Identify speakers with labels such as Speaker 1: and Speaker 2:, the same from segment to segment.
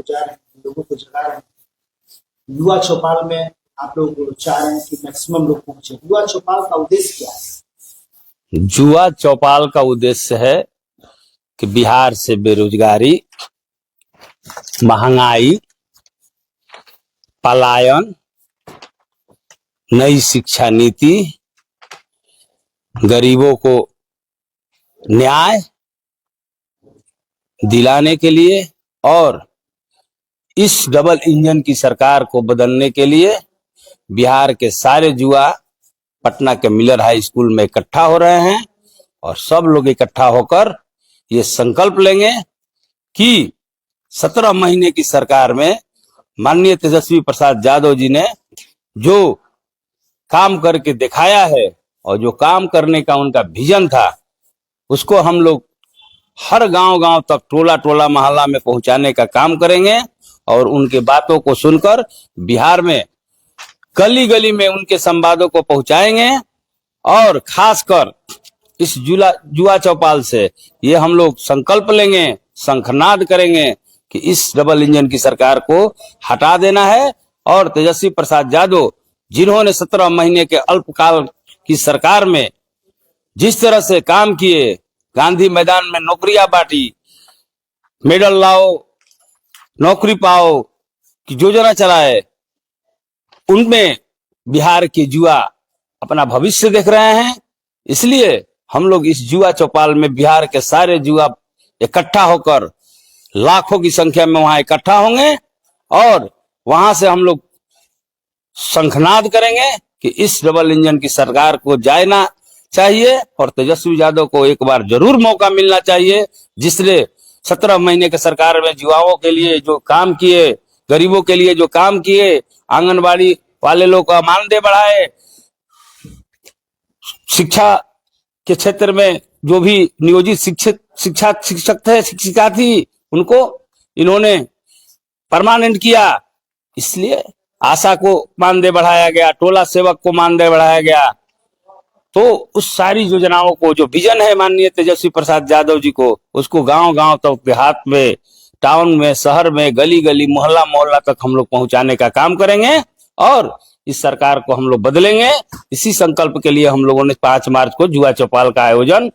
Speaker 1: को जा रहे हैं, लोगों को जगा रहे हैं। युवा चौपाल में आप लोग चाह रहे हैं कि मैक्सिमम लोग पहुंचे। युवा चौपाल का उद्देश्य क्या है?
Speaker 2: युवा चौपाल का उद्देश्य है कि बिहार से बेरोजगारी, महंगाई, पलायन, नई शिक्षा नीति, गरीबों को न्याय दिलाने के लिए और इस डबल इंजन की सरकार को बदलने के लिए बिहार के सारे युवा पटना के मिलर हाई स्कूल में इकट्ठा हो रहे हैं और सब लोग इकट्ठा होकर ये संकल्प लेंगे कि 17 महीने की सरकार में माननीय तेजस्वी प्रसाद यादव जी ने जो काम करके दिखाया है और जो काम करने का उनका विजन था उसको हम लोग हर गांव-गांव तक, टोला-टोला, मोहल्ला में पहुंचाने का काम करेंगे और उनके बातों को सुनकर बिहार में गली-गली में उनके संवादों को पहुंचाएंगे और खासकर इस युवा चौपाल से ये हम लोग संकल्प लेंगे, शंखनाद करेंगे कि इस डबल इंजन की सरकार को हटा देना है और तेजस्वी प्रसाद यादव जिन्होंने 17 महीने के अल्पकाल की सरकार में जिस तरह से काम किए, गांधी मैदान में नौकरियां बांटी, मेडल लाओ, नौकरी पाओ की योजना चलाए, उनमें बिहार के युवा अपना भविष्य देख रहे हैं। इसलिए हम लोग इस युवा चौपाल में बिहार के सारे युवा इकट्ठा होकर लाखों की संख्या में वहां इकट्ठा होंगे और वहां से हम लोग शंखनाद करेंगे कि इस डबल इंजन की सरकार को जाना चाहिए और तेजस्वी यादव को एक बार जरूर मौका मिलना चाहिए, जिसने 17 महीने के सरकार में युवाओं के लिए जो काम किए, गरीबों के लिए जो काम किए, आंगनबाड़ी वाले लोग का मानदेय बढ़ाए, शिक्षा के क्षेत्र में जो भी नियोजित शिक्षक थे, शिक्षिका थी, उनको इन्होंने परमानेंट किया। इसलिए आशा को मानदेय बढ़ाया गया, टोला सेवक को मानदेय बढ़ाया गया। तो उस सारी योजनाओं को जो विजन है माननीय तेजस्वी प्रसाद यादव जी को, उसको गांव-गांव तक, देहात में, टाउन में, शहर में, गली-गली, मोहल्ला-मोहल्ला तक हम लोग पहुंचाने का काम करेंगे और इस सरकार को हम लोग बदलेंगे। इसी संकल्प के लिए हम लोगों ने 5 मार्च को युवा चौपाल का आयोजन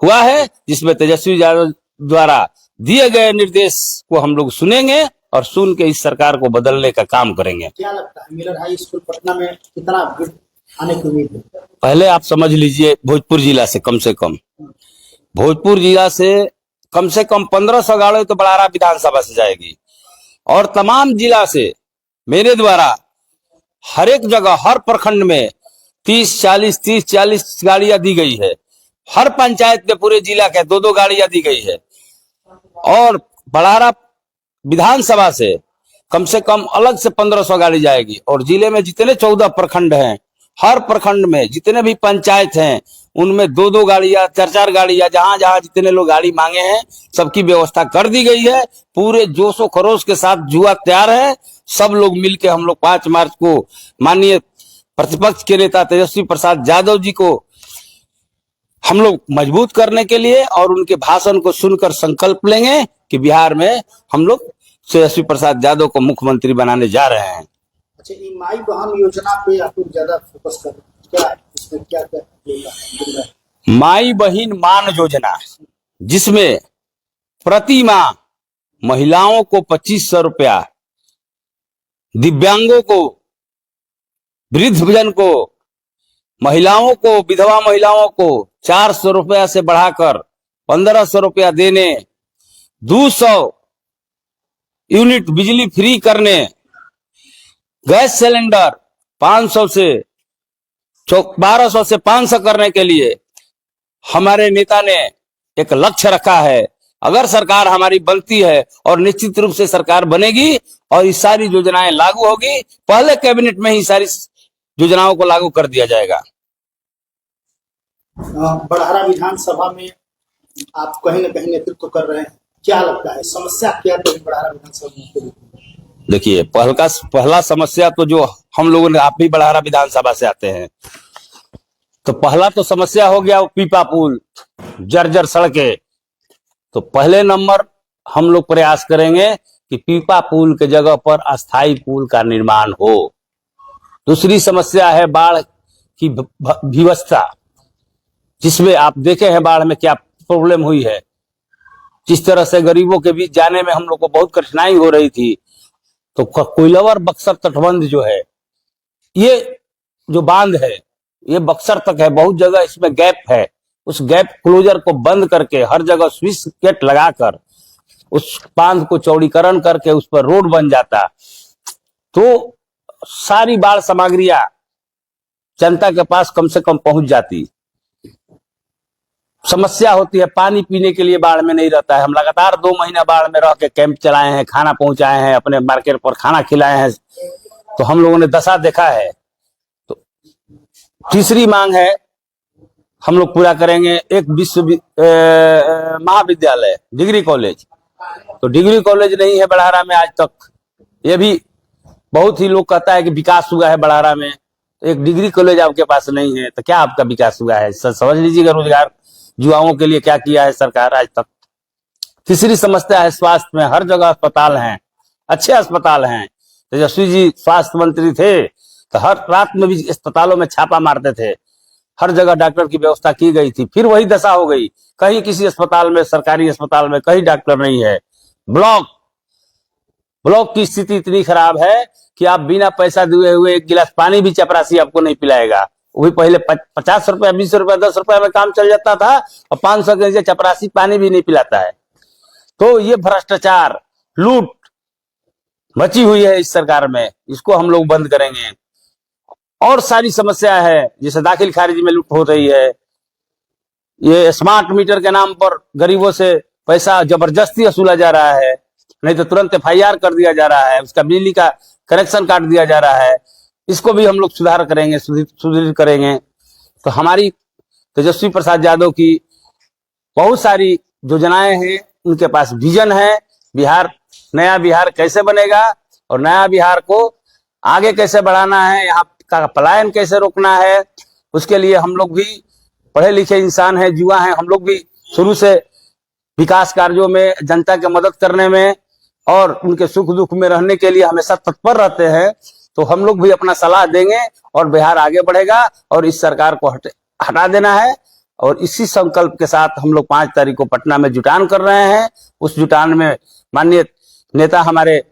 Speaker 2: हुआ है, जिसमें तेजस्वी यादव द्वारा दिए गए निर्देश को हम लोग सुनेंगे और सुन के इस सरकार को बदलने का काम करेंगे।
Speaker 1: क्या लगता है मिलर हाई स्कूल पटना में कितना भीड़ आने की उम्मीद है?
Speaker 2: पहले आप समझ लीजिए भोजपुर जिला से कम 1500 गाड़ी तो बड़ारा विधानसभा से जाएगी और तमाम जिला से मेरे द्वारा हर एक जगह, हर प्रखंड में 30-40 गाड़ियां दी गई है। हर पंचायत में पूरे जिला के 2-2 गाड़ियां दी गई है और बड़ारा विधानसभा से कम अलग से 1500 गाड़ी जाएगी और जिले में जितने 14 प्रखंड हैं, हर प्रखंड में जितने भी पंचायत हैं, उनमें 2-2 गाड़ियां, 4-4 गाड़ियां, जहां जहां जितने लोग गाड़ी मांगे हैं सबकी व्यवस्था कर दी गई है। पूरे जोश और खरोश के साथ युवा तैयार है। सब लोग मिलकर हम लोग 5 मार्च को माननीय प्रतिपक्ष के नेता तेजस्वी प्रसाद यादव जी को हम लोग मजबूत करने के लिए और उनके भाषण को सुनकर संकल्प लेंगे कि बिहार में हम लोग तेजस्वी प्रसाद यादव को मुख्यमंत्री बनाने जा रहे हैं।
Speaker 1: अच्छा, ये माई बहन योजना पे आप लोग ज्यादा फोकस कर रहे हैं, क्या इसमें क्या
Speaker 2: माई बहन मान योजना, जिसमें प्रति माह महिलाओं को 2500 रुपया, दिव्यांगों को, वृद्धजन को, महिलाओं को, विधवा महिलाओं को 400 रुपया से बढ़ाकर 1500 रुपया देने, 200 यूनिट बिजली फ्री करने, गैस सिलेंडर 1200 से 500 करने के लिए हमारे नेता ने एक लक्ष्य रखा है। अगर सरकार हमारी बनती है और निश्चित रूप से सरकार बनेगी और ये सारी योजनाएं लागू होगी, पहले कैबिनेट में ही सारी योजनाओं को लागू कर दिया जाएगा।
Speaker 1: बड़ारा विधानसभा में आप कहीं न कहीं नेतृत्व कर रहे हैं, क्या लगता है समस्या क्या है बड़ारा विधानसभा में?
Speaker 2: देखिए, पहला समस्या तो जो हम लोगों ने, आप भी बड़ारा विधानसभा से आते हैं, तो पहला तो समस्या हो गया पीपा पुल, जर्जर सड़कें। तो पहले नंबर हम लोग प्रयास करेंगे कि पीपा पुल के जगह पर अस्थाई पुल का निर्माण हो। दूसरी समस्या है बाढ़ की विवस्था, जिसमें आप देखे हैं बाढ़ में क्या प्रॉब्लम हुई है। जिस तरह से गरीबों के बीच जाने में हम लोग को बहुत कठिनाई हो रही थी, तो कोइलवर बक्सर तटबंध जो है, ये जो बांध है ये बक्सर तक है, बहुत जगह इसमें गैप है। उस गैप क्लोजर को बंद करके हर जगह स्विच गेट लगाकर उस बांध को चौड़ीकरण करके उस पर रोड बन जाता, तो सारी बाढ़ सामग्रियां जनता के पास कम से कम पहुंच जाती। समस्या होती है, पानी पीने के लिए बाढ़ में नहीं रहता है। हम लगातार 2 महीना बाढ़ में रह के कैंप चलाए हैं, खाना पहुंचाए हैं, अपने मार्केट पर खाना खिलाए हैं, तो हम लोगों ने दशा देखा है। तो तीसरी मांग है, हम लोग पूरा करेंगे एक महाविद्यालय, डिग्री कॉलेज। तो डिग्री कॉलेज नहीं है बड़हरा में आज तक। ये भी बहुत ही लोग कहता है कि विकास हुआ है बड़हरा में, तो एक डिग्री कॉलेज आपके पास नहीं है तो क्या आपका विकास हुआ है? समझ लीजिएगा रोजगार युवाओं के लिए क्या किया है सरकार आज तक। तीसरी समस्या है स्वास्थ्य में, हर जगह अस्पताल हैं, अच्छे अस्पताल हैं। तेजस्वी जी स्वास्थ्य मंत्री थे तो हर रात में भी अस्पतालों में छापा मारते थे, हर जगह डॉक्टर की व्यवस्था की गई थी। फिर वही दशा हो गई, कहीं किसी अस्पताल में, सरकारी अस्पताल में कहीं डॉक्टर नहीं है। ब्लॉक की स्थिति इतनी खराब है कि आप बिना पैसा दिए हुए एक गिलास पानी भी चपरासी आपको नहीं पिलाएगा। वही पहले 50 रुपया, 20 रुपया, 10 रुपया में काम चल जाता था, और 500 के नीचे चपरासी पानी भी नहीं पिलाता है। तो ये भ्रष्टाचार, लूट मची हुई है इस सरकार में, इसको हम लोग बंद करेंगे। और सारी समस्या है, जैसे दाखिल खारिज में लूट हो रही है, ये स्मार्ट मीटर के नाम पर गरीबों से पैसा जबरदस्ती वसूला जा रहा है, नहीं तो तुरंत FIR कर दिया जा रहा है, उसका बिजली का कनेक्शन काट दिया जा रहा है। इसको भी हम लोग सुधार करेंगे, सुदृढ़ करेंगे। तो हमारी तेजस्वी प्रसाद यादव की बहुत सारी योजनाएं हैं, उनके पास विजन है। बिहार, नया बिहार कैसे बनेगा और नया बिहार को आगे कैसे बढ़ाना है, यहाँ का पलायन कैसे रोकना है, उसके लिए हम लोग भी पढ़े लिखे इंसान हैं, युवा हैं, हम लोग भी शुरू से विकास कार्यों में, जनता की मदद करने में और उनके सुख दुख में रहने के लिए हमेशा तत्पर रहते हैं। तो हम लोग भी अपना सलाह देंगे और बिहार आगे बढ़ेगा, और इस सरकार को हटा देना है। और इसी संकल्प के साथ हम लोग 5 तारीख को पटना में जुटान कर रहे हैं। उस जुटान में माननीय नेता हमारे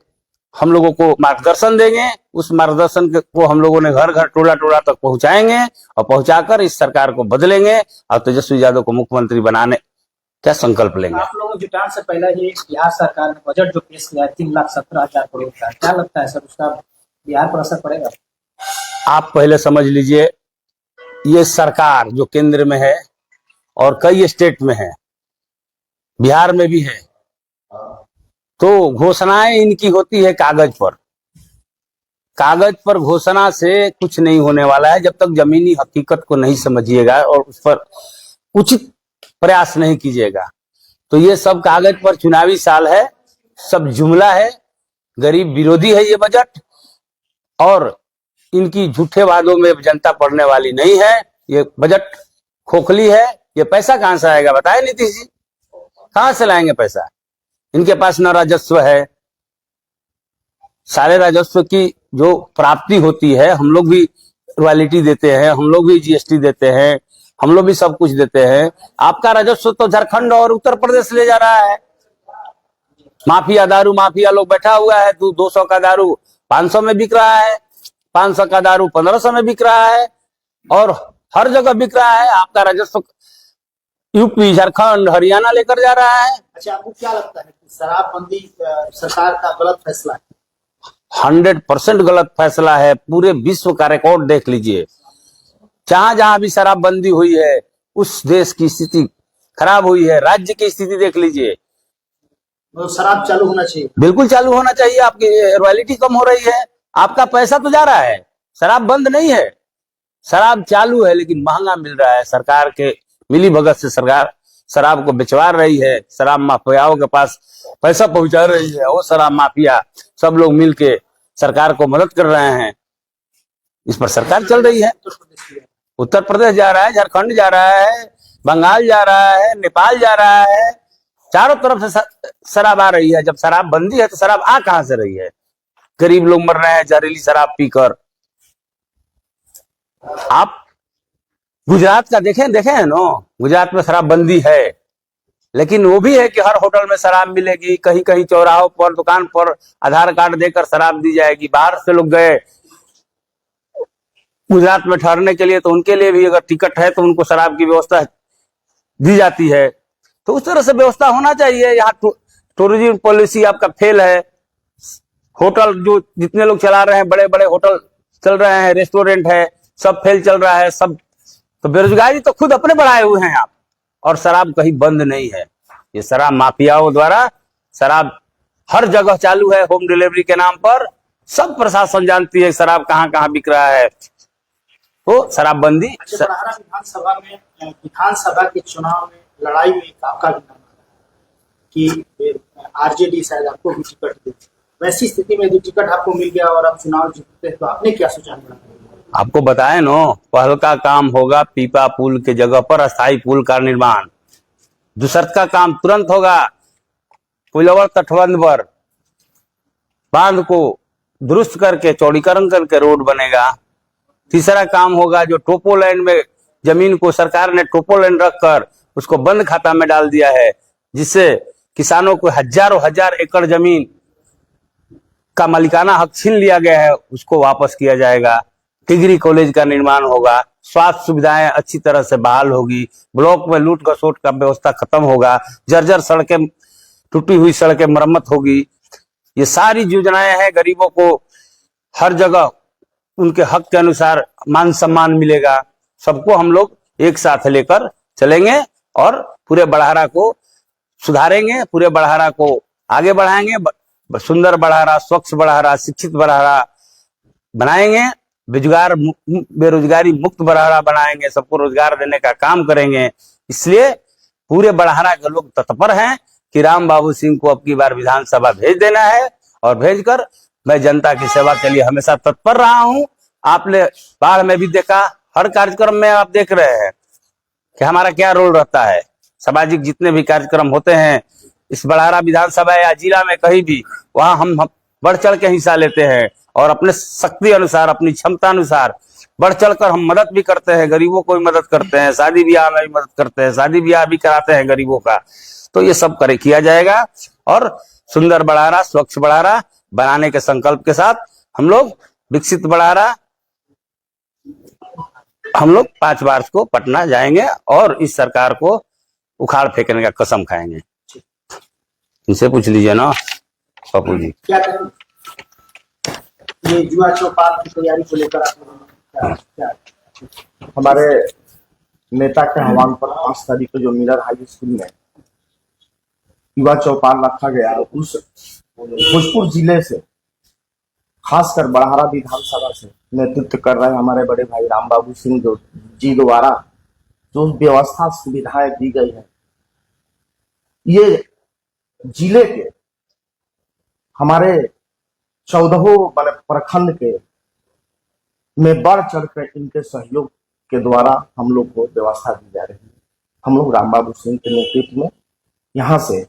Speaker 2: हम लोगों को मार्गदर्शन देंगे। उस मार्गदर्शन को हम लोगों ने घर घर, टोला टोला तक पहुंचाएंगे, और पहुंचाकर इस सरकार को बदलेंगे और तेजस्वी यादव को मुख्यमंत्री बनाने क्या संकल्प लेंगे।
Speaker 1: आप लोगों जुटान से पहले ही बिहार सरकार ने बजट जो पेश किया है 3,17,000 करोड़ का, क्या लगता है सर उसका बिहार पर असर पड़ेगा?
Speaker 2: आप पहले समझ लीजिए, ये सरकार जो केंद्र में है और कई स्टेट में है, बिहार में भी है, तो घोषणाएं इनकी होती है कागज पर। कागज पर घोषणा से कुछ नहीं होने वाला है जब तक जमीनी हकीकत को नहीं समझिएगा और उस पर उचित प्रयास नहीं कीजिएगा। तो ये सब कागज पर चुनावी साल है, सब जुमला है, गरीब विरोधी है ये बजट, और इनकी झूठे वादों में जनता पड़ने वाली नहीं है। ये बजट खोखली है। ये पैसा कहां से आएगा बताए नीतीश जी? कहां से लाएंगे पैसा? इनके पास न राजस्व है, सारे राजस्व की जो प्राप्ति होती है, हम लोग भी रॉयल्टी देते हैं, हम लोग भी GST देते हैं, हम लोग भी सब कुछ देते हैं। आपका राजस्व तो झारखंड और उत्तर प्रदेश ले जा रहा है। माफिया, दारू माफिया लोग बैठा हुआ है, 200 का दारू 500 में बिक रहा है, 500 का दारू 1500 में बिक रहा है, और हर जगह बिक रहा है। आपका राजस्व यूपी, झारखंड, हरियाणा लेकर जा रहा है।
Speaker 1: अच्छा, आपको क्या लगता है कि शराबबंदी सरकार का गलत फैसला है?
Speaker 2: 100% गलत फैसला है। पूरे विश्व का रिकॉर्ड देख लीजिए, जहां जहां भी शराबबंदी हुई है उस देश की स्थिति खराब हुई है। राज्य की स्थिति देख लीजिए।
Speaker 1: तो शराब चालू होना चाहिए,
Speaker 2: बिल्कुल चालू होना चाहिए। आपकी रॉयल्टी कम हो रही है, आपका पैसा तो जा रहा है, शराब बंद नहीं है। शराब चालू है लेकिन महंगा मिल रहा है। सरकार के मिली भगत से सरकार शराब को बिचवा रही है, शराब माफियाओं के पास पैसा पहुंचा रही है। वो शराब माफिया सब लोग मिलके सरकार को मदद कर रहे हैं, इस पर सरकार चल रही है। उत्तर प्रदेश जा रहा है, झारखंड जा रहा है, बंगाल जा रहा है, नेपाल जा रहा है, चारों तरफ से शराब आ रही है। जब शराब बंदी है तो शराब आ कहां से रही है? गरीब लोग मर रहे हैं जहरीली शराब पीकर। आप गुजरात का देखें है ना, गुजरात में शराब बंदी है, लेकिन वो भी है कि हर होटल में शराब मिलेगी, कहीं कहीं चौराहों पर दुकान पर आधार कार्ड देकर शराब दी जाएगी। बाहर से लोग गए गुजरात में ठहरने के लिए तो उनके लिए भी अगर टिकट है तो उनको शराब की व्यवस्था दी जाती है। तो उस तरह से व्यवस्था होना चाहिए। यहाँ टूरिज्म पॉलिसी आपका फेल है। होटल जो जितने लोग चला रहे हैं, बड़े बड़े होटल चल रहे हैं, रेस्टोरेंट है, सब फेल चल रहा है सब। तो बेरोजगारी तो खुद अपने बढ़ाए हुए हैं आप, और शराब कहीं बंद नहीं है। ये शराब माफियाओं द्वारा शराब हर जगह चालू है, होम डिलीवरी के नाम पर। सब प्रशासन जानती है शराब कहां कहां बिक रहा है। तो शराबबंदी।
Speaker 1: अच्छा, बड़हरा विधानसभा के चुनाव में लड़ाई में आपका भी नाम आ रहा है कि आरजेडी शायद आपको भी टिकट देती। वैसी स्थिति में जो टिकट आपको मिल गया और आप चुनाव जीतते तो आपने क्या सोचा?
Speaker 2: आपको बताया नो, पहल का काम होगा पीपा पुल के जगह पर अस्थायी पुल का निर्माण। दूसरा का काम तुरंत होगा पुलवर तटबंध पर बांध को दुरुस्त करके चौड़ीकरण करके रोड बनेगा। तीसरा काम होगा जो टोपोलैंड में जमीन को सरकार ने टोपोलैंड रखकर उसको बंद खाता में डाल दिया है, जिससे किसानों को हजारों हजार एकड़ जमीन का मालिकाना हक छीन लिया गया है, उसको वापस किया जाएगा। डिग्री कॉलेज का निर्माण होगा। स्वास्थ्य सुविधाएं अच्छी तरह से बहाल होगी। ब्लॉक में लूट खसोट का व्यवस्था खत्म होगा। जर्जर सड़कें, टूटी हुई सड़कें मरम्मत होगी। ये सारी योजनाएं हैं। गरीबों को हर जगह उनके हक के अनुसार मान सम्मान मिलेगा। सबको हम लोग एक साथ लेकर चलेंगे और पूरे बड़हरा को सुधारेंगे, पूरे बड़हरा को आगे बढ़ाएंगे। सुंदर बड़हरा, स्वच्छ बड़हरा, शिक्षित बड़हरा बनाएंगे। बेरोजगारी मुक्त बड़हरा बनाएंगे। सबको रोजगार देने का काम करेंगे। इसलिए पूरे बड़हरा के लोग तत्पर हैं कि राम बाबू सिंह को अब की बार विधानसभा भेज देना है, और भेजकर मैं जनता की सेवा के लिए हमेशा तत्पर रहा हूं। आपने बाढ़ में भी देखा, हर कार्यक्रम में आप देख रहे हैं कि हमारा क्या रोल रहता है। सामाजिक जितने भी कार्यक्रम होते हैं इस बड़हरा विधानसभा या जिला में कहीं भी, वहां हम बढ़ चढ़ के हिस्सा लेते हैं और अपने शक्ति अनुसार, अपनी क्षमता अनुसार बढ़ चढ़कर हम मदद भी करते हैं। गरीबों को भी मदद करते हैं, शादी ब्याह में भी मदद करते हैं, शादी ब्याह भी कराते हैं गरीबों का। तो ये सब किया जाएगा और सुंदर बड़हरा, स्वच्छ बड़हरा बनाने के संकल्प के साथ हम लोग विकसित बड़हरा, हम लोग 5 मार्च को पटना जाएंगे और इस सरकार को उखाड़ फेंकने का कसम खाएंगे। इनसे पूछ लीजिए ना पप्पू जी।
Speaker 1: क्या करें ये युवा चौपाल की तैयारी को लेकर आप क्या?
Speaker 3: हमारे नेता के आह्वान पर 5 तारीख को जो मिलर हाई स्कूल में युवा चौपाल रखा गया, उस भोजपुर जिले से खासकर बड़हरा विधानसभा से नेतृत्व कर रहे हमारे बड़े भाई राम बाबू सिंह जी द्वारा जो व्यवस्था सुविधाएं दी गई है, ये जिले के हमारे 14 प्रखंड के में बढ़ चढ़कर इनके सहयोग के द्वारा हम लोग को व्यवस्था दी जा रही है। हम लोग राम बाबू सिंह के नेतृत्व में यहाँ से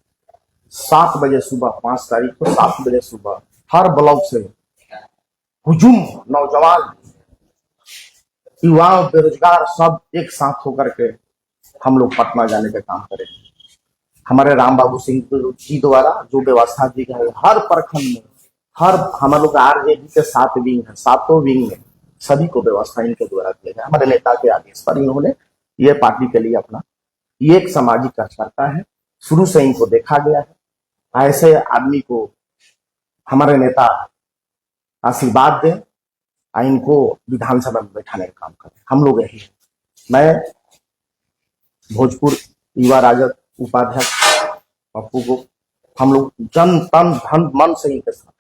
Speaker 3: 7 बजे सुबह, 5 तारीख को 7 बजे सुबह हर ब्लॉक से हुजूम नौजवान, युवा, बेरोजगार सब एक साथ होकर के हम लोग पटना जाने का काम करेंगे। हमारे राम बाबू सिंह जी द्वारा जो व्यवस्था दी गई है, हर प्रखंड में, हर हम लोग आरजेडी के 7 विंग है, 7 विंग में सभी को व्यवस्था इनके द्वारा दिया गया। हमारे नेता के आदेश पर इन्होंने ये पार्टी के लिए अपना ये एक सामाजिक कार्यकर्ता है, शुरू से इनको देखा गया है। ऐसे आदमी को हमारे नेता आशीर्वाद दें और इनको विधानसभा में बैठाने का काम करें। हम लोग यही, मैं भोजपुर युवा राजद उपाध्यक्ष पप्पू को हम लोग जन तन धन मन से इनके साथ